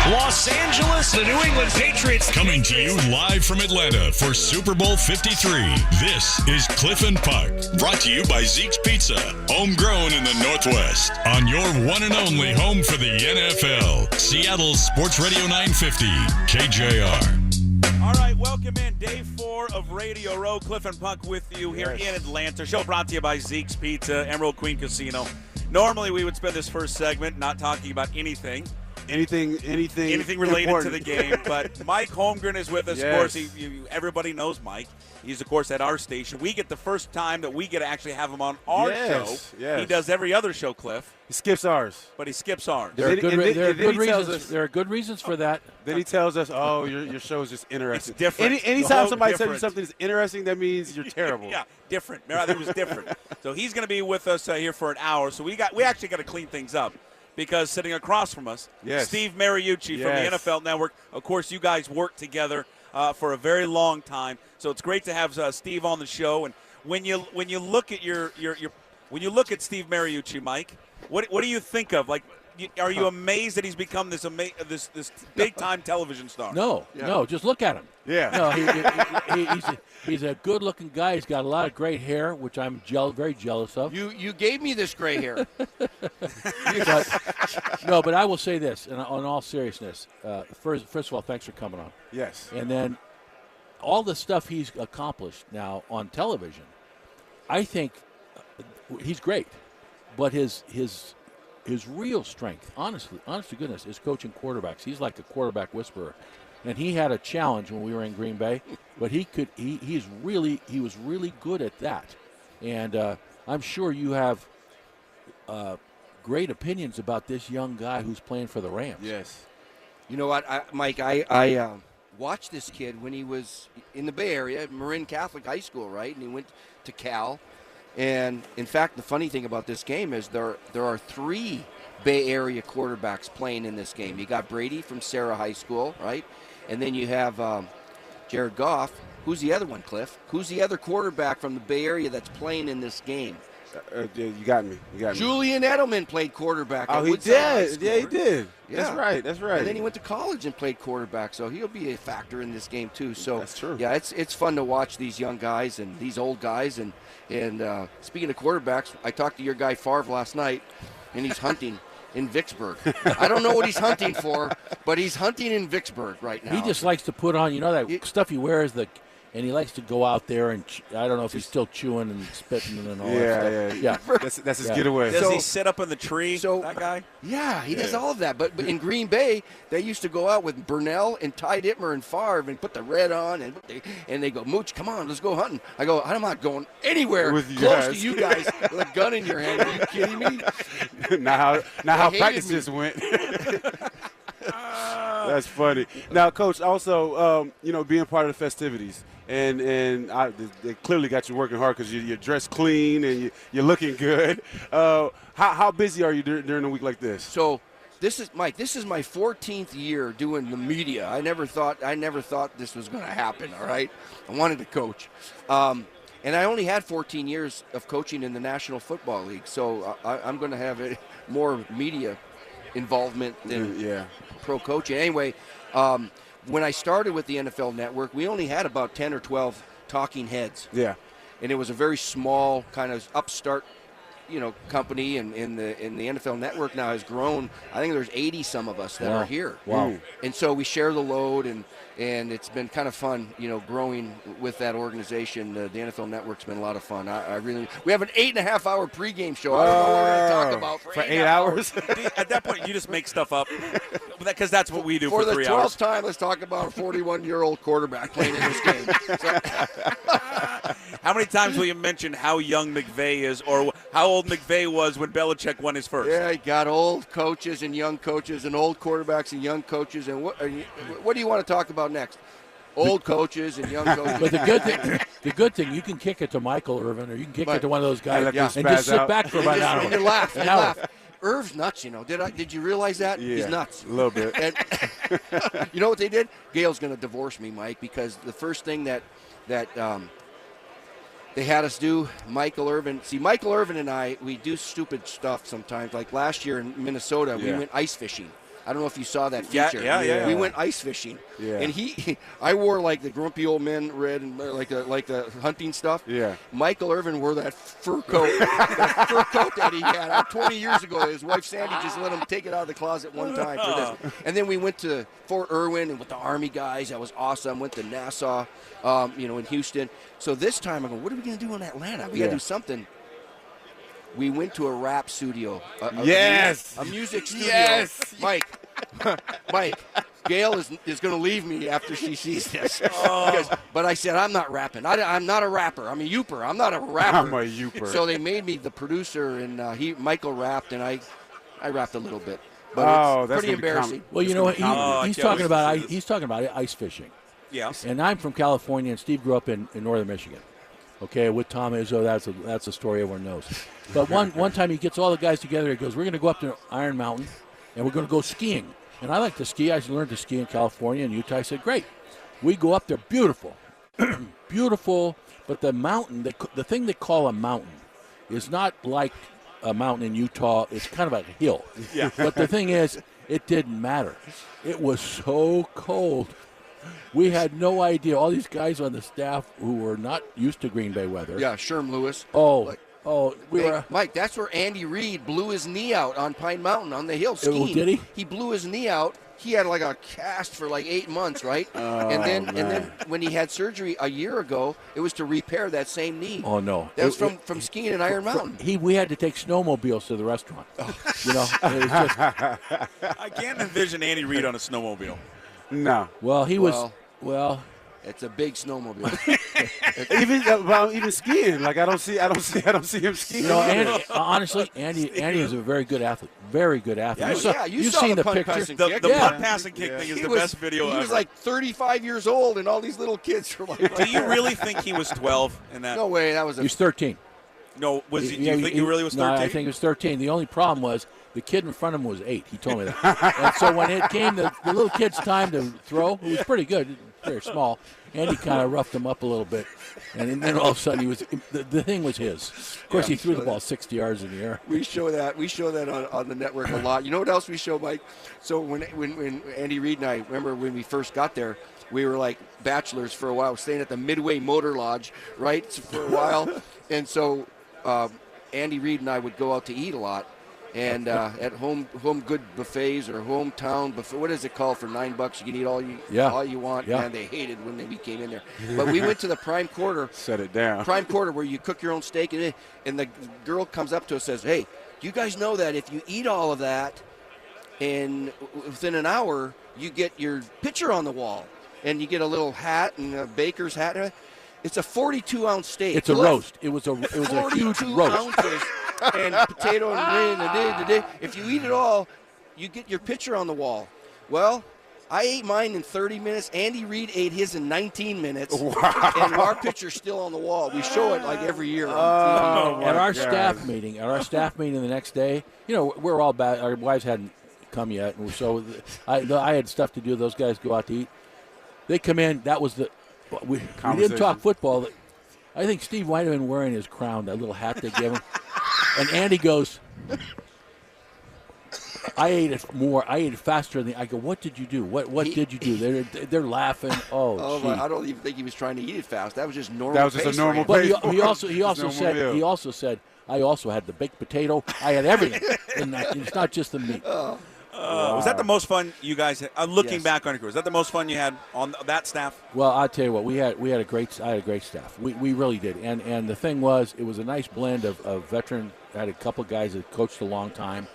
Los Angeles, the New England Patriots. Coming to you live from Atlanta for Super Bowl 53. This is Cliff and Puck. Brought to you by Zeke's Pizza. Homegrown in the Northwest. On your one and only home for the NFL. Seattle's Sports Radio 950. KJR. All right, welcome in. Day 4 of Radio Row. Cliff and Puck with you here in Atlanta. Show brought to you by Zeke's Pizza, Emerald Queen Casino. Normally, we would spend this first segment not talking about anything related important to the game. But Mike Holmgren is with us. Yes. Of course, everybody knows Mike. He's, of course, at our station. We get the first time that we get to actually have him on our show. Yes. He does every other show, Cliff. He skips ours. But he skips ours. There are good reasons for that. Then he tells us, oh, your show is just interesting. It's different. Anytime somebody tells you something is interesting, that means you're terrible. Yeah, different. It was different. So he's going to be with us here for an hour. So we actually got to clean things up because sitting across from us, Steve Mariucci from the NFL Network. Of course, you guys worked together for a very long time. So it's great to have Steve on the show. And when you look at when you look at Steve Mariucci, Mike, what do you think of? Like, are you amazed that he's become this big time television star? No, just look at him. Yeah. No, he's a good looking guy. He's got a lot of great hair, which I'm very jealous of. You gave me this gray hair. But I will say this, and on all seriousness, first of all, thanks for coming on. Yes. And then all the stuff he's accomplished now on television, I think he's great. But his real strength, honest to goodness, is coaching quarterbacks. He's like a quarterback whisperer. And he had a challenge when we were in Green Bay, but he was really good at that. And I'm sure you have great opinions about this young guy who's playing for the Rams. Yes. You know what, Mike, I watched this kid when he was in the Bay Area, Marin Catholic High School, right? And he went to Cal. And, in fact, the funny thing about this game is there are 3 Bay Area quarterbacks playing in this game. You got Brady from Sarah High School, right? And then you have Jared Goff. Who's the other one, Cliff? Who's the other quarterback from the Bay Area that's playing in this game? You got me. Julian Edelman played quarterback. Oh, he did. Yeah, he did. Yeah. That's right. And then he went to college and played quarterback, so he'll be a factor in this game too. So that's true. Yeah, it's fun to watch these young guys and these old guys. And speaking of quarterbacks, I talked to your guy Favre last night, and he's hunting in Vicksburg. I don't know what he's hunting for, but he's hunting in Vicksburg right now. He just likes to put on, that stuff he wears, and he likes to go out there and I don't know if he's still chewing and spitting and all that stuff. Yeah. That's his getaway. Does he sit up in the tree, that guy? Yeah, he does all of that. But in Green Bay, they used to go out with Burnell and Ty Dittmer and Favre and put the red on, and they go, Mooch, come on, let's go hunting. I go, I'm not going anywhere with close to you guys with a gun in your hand. Are you kidding me? Now how practices went. That's funny. Now, Coach, also, being part of the festivities, and they clearly got you working hard because you're dressed clean and you're looking good. How busy are you during a week like this? So, this is my 14th year doing the media. I never thought this was going to happen. All right, I wanted to coach, and I only had 14 years of coaching in the National Football League. So I'm going to have more media involvement than pro coaching. Anyway, when I started with the NFL Network, we only had about 10 or 12 talking heads. Yeah. And it was a very small kind of upstart, company, and the NFL Network now has grown. I think there's 80 some of us that are here. Wow. And so we share the load, and it's been kind of fun, growing with that organization. The NFL Network's been a lot of fun. We have an 8.5-hour pregame show. I don't know what we're going to talk about for 8 hours. At that point, you just make stuff up because that's what we do for 3 For hours. the 12th time, let's talk about a 41-year-old quarterback playing in this game. How many times will you mention how young McVay is or how old McVay was when Belichick won his first? Yeah, he got old coaches and young coaches and old quarterbacks and young coaches. And what do you want to talk about next? Old coaches and young coaches. But the good thing, you can kick it to Michael Irvin or you can kick it to one of those guys and spaz just sit out. back for about an hour. And you laugh. Irv's nuts, Did you realize that? Yeah, he's nuts. A little bit. And you know what they did? Gail's going to divorce me, Mike, because the first thing that they had us do, Michael Irvin. See, Michael Irvin and I, we do stupid stuff sometimes. Like last year in Minnesota, we went ice fishing. I don't know if you saw that feature. Yeah. We went ice fishing. Yeah. And I wore like the grumpy old men red and like the hunting stuff. Yeah. Michael Irvin wore that fur coat, that he had 20 years ago. His wife Sandy just let him take it out of the closet one time for this. And then we went to Fort Irwin and with the Army guys. That was awesome. Went to Nassau, in Houston. So this time I go, what are we going to do in Atlanta? We got to do something. We went to a rap studio. A music studio. Yes. Mike, Gail is going to leave me after she sees this. But I said, I'm not rapping. I'm not a rapper. I'm a youper. I'm not a rapper. I'm a youper. So they made me the producer, and Michael rapped, and I rapped a little bit. But it's that's pretty embarrassing. Well, you know what? He's talking about ice fishing. Yeah. And I'm from California, and Steve grew up in northern Michigan. Okay, with Tom Izzo, that's a story everyone knows. But one time he gets all the guys together. He goes, "We're going to go up to Iron Mountain, and we're going to go skiing." And I like to ski. I learned to ski in California and Utah. I said, "Great." We go up there, beautiful, beautiful. But the mountain, the thing they call a mountain, is not like a mountain in Utah. It's kind of like a hill. Yeah. But the thing is, it didn't matter. It was so cold. We had no idea. All these guys on the staff who were not used to Green Bay weather. Yeah, Sherm Lewis. Mike, that's where Andy Reid blew his knee out on Pine Mountain on the hill skiing. Did he? He blew his knee out. He had like a cast for like 8 months, right? And then when he had surgery a year ago, it was to repair that same knee. Oh no, that was from skiing in Iron Mountain. We had to take snowmobiles to the restaurant. You know, it was just. I can't envision Andy Reid on a snowmobile. No. Well, he was. Well, it's a big snowmobile. even skiing, like I don't see him skiing. You know, honestly, Andy is a very good athlete. Very good athlete. You've seen the picture. The punt passing kick thing is the best video ever. He was like 35 years old, and all these little kids were like. Do you really think he was 12 in that? No way. He was 13. No, do you think he really was 13? No, I think he was 13. The only problem was the kid in front of him was 8. He told me that. And so when it came the little kid's time to throw, who was pretty good, very small, Andy kind of roughed him up a little bit. And then all of a sudden, the thing was his. Of course, he threw the ball 60 yards in the air. We show that on the network a lot. You know what else we show, Mike? So when Andy Reid and I, remember when we first got there, we were like bachelors for a while, staying at the Midway Motor Lodge, right, for a while. And so Andy Reid and I would go out to eat a lot. And at home good buffets or hometown buffet, what is it called for $9? You can eat all you want. Yeah. And they hated when we came in there. But we went to the prime quarter. Set it down. Prime quarter where you cook your own steak, and the girl comes up to us and says, "Hey, do you guys know that if you eat all of that, and within an hour you get your picture on the wall, and you get a little hat and a baker's hat. It's a 42-ounce steak. It's a roast. It was a huge roast. Ounces and potato and day. If you eat it all, you get your picture on the wall. Well, I ate mine in 30 minutes. Andy Reid ate his in 19 minutes. Wow. And our picture's still on the wall. We show it like every year. At our staff meeting the next day, you know, we're all bad. Our wives hadn't come yet, and so I had stuff to do. Those guys go out to eat. They come in. That was we didn't talk football. I think Steve might have been wearing his crown, that little hat they gave him. And Andy goes, I ate it faster than I go, what did you do? What did you do? They're laughing. I don't even think he was trying to eat it fast. That was just normal. That was just a normal pace. But he also said I also had the baked potato. I had everything. And it's not just the meat. Was that the most fun you guys had? Looking back on your career, was that the most fun you had on that staff? Well, I'll tell you what, I had a great staff. We really did. And the thing was, it was a nice blend of veteran. I had a couple of guys that coached a long time.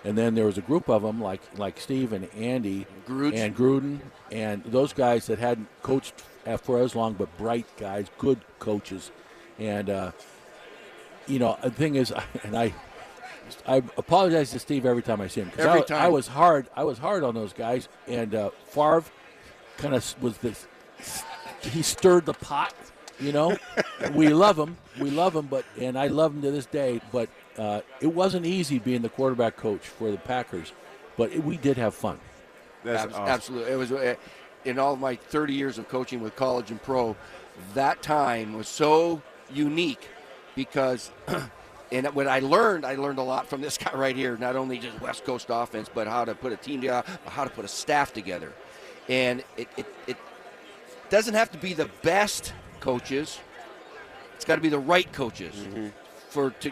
And then there was a group of them like Steve and Andy and Gruden and those guys that hadn't coached for as long, but bright guys, good coaches. And, the thing is, and I apologize to Steve every time I see him because I was hard on those guys. And Favre kind of was this. He stirred the pot, you know. We love him, and I love him to this day. But it wasn't easy being the quarterback coach for the Packers, but we did have fun. That's awesome. Absolutely, it was in all of my 30 years of coaching with college and pro. That time was so unique because And what I learned a lot from this guy right here. Not only just West Coast offense, but how to put a team together, how to put a staff together. And it doesn't have to be the best coaches. It's got to be the right coaches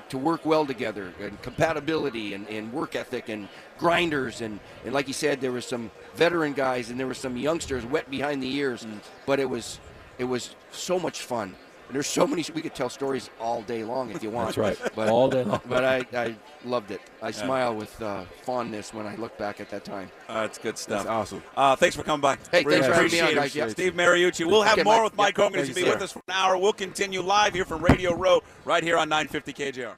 to work well together, and compatibility and work ethic and grinders. And like you said, there were some veteran guys and there were some youngsters wet behind the ears. But it was so much fun. And there's so many. We could tell stories all day long if you want. That's right. But, all day long. But I loved it. I smile with fondness when I look back at that time. That's good stuff. That's awesome. Thanks for coming by. Hey, thanks for having me on, Appreciate guys. it. Yeah. Steve Mariucci. We'll have Okay, more Mike. with Mike Holmgren. Thank He's you, be with sir. us for an hour. We'll continue live here from Radio Row right here on 950 KJR.